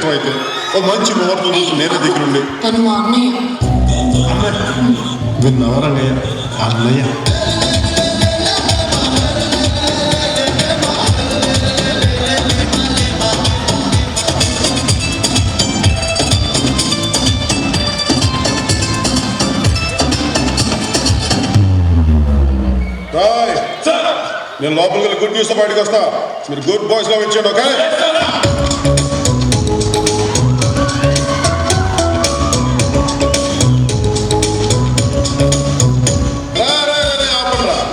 ఇష్టమైతే ఓ మంచి ముహూర్తం చూసి నేనే దగ్గరుండి తను మా అన్నయ్య. విన్నవరన్నయ్య అన్నయ్య. నేను లోపలికి వెళ్ళి గుడ్ న్యూస్తో బయటకు వస్తా. మీరు గుడ్ బాయ్స్ లో ఇచ్చేయండి. ఓకే,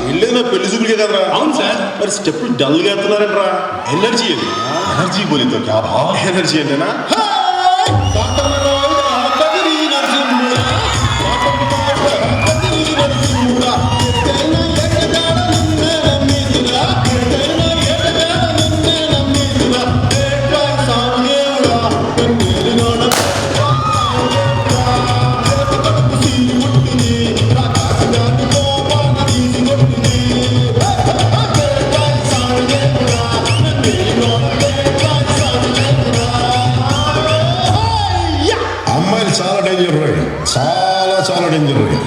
వెళ్ళేది నా పెళ్లి చూపులకే కదరా. అవును సార్. మరి స్టెప్పులు డల్గా ఎత్తున్నారంట్రా. ఎనర్జీ అది, ఎనర్జీ బోలితో ఎనర్జీ అంటేనా. అమ్మాయిలు చాలా డేంజర్ రోయ్, చాలా చాలా danger Roy.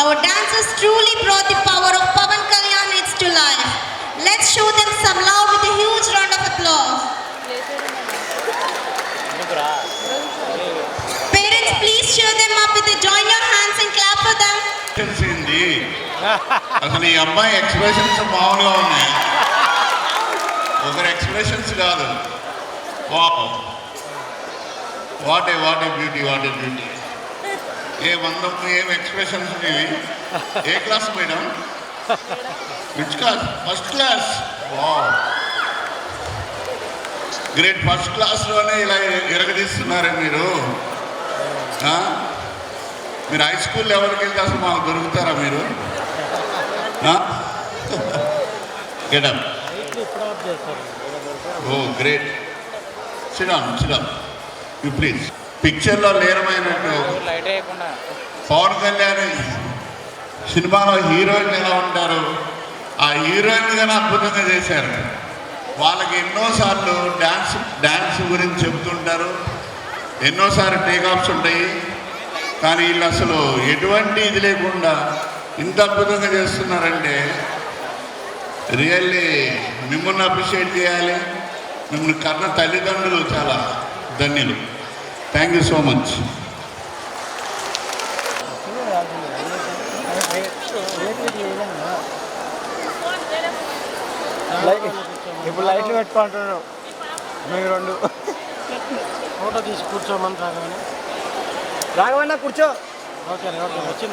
Our dancers truly brought the power of Pawan Kalyan hits to life. Let's show them some love with a huge round of applause. Parents, please cheer them up with a join your hands and clap for them. అసలు ఈ అమ్మాయి expressions మామూలుగా ఉన్నాయి, ఒకరి expressions కాదు. What a beauty, what a beauty. ఏ మందం, ఏం ఎక్స్ప్రెషన్స్ ఇవి. ఏ class madam? Which class? First class. Great. First క్లాస్లోనే ఇలా ఎరగదీస్తున్నారే మీరు. మీరు హై స్కూల్ లెవెల్కి వెళ్తే అసలు మాకు దొరుకుతారా మీరు? Getup. Oh great. Sit down you please. పిక్చర్లో లీనమైనట్టు పవన్ కళ్యాణ్ సినిమాలో హీరోయిన్ ఎలా ఉంటారు, ఆ హీరోయిన్ గానే అద్భుతంగా చేశారు. వాళ్ళకి ఎన్నోసార్లు డ్యాన్స్ గురించి చెబుతుంటారు, ఎన్నోసార్లు టేకాఫ్స్ ఉంటాయి. కానీ వీళ్ళు అసలు ఎటువంటి ఇది లేకుండా ఇంత అద్భుతంగా చేస్తున్నారంటే రియల్లీ మిమ్మల్ని అప్రిషియేట్ చేయాలి. మిమ్మల్ని కన్న తల్లిదండ్రులు చాలా ధన్యులు. Thank you so much. ఇప్పుడు లైట్లు పెట్టుకుంటున్నాను మీరు రెండు. ఫోటో తీసి కూర్చోమని రాఘవన్నా కూర్చో. ఓకే వచ్చింది.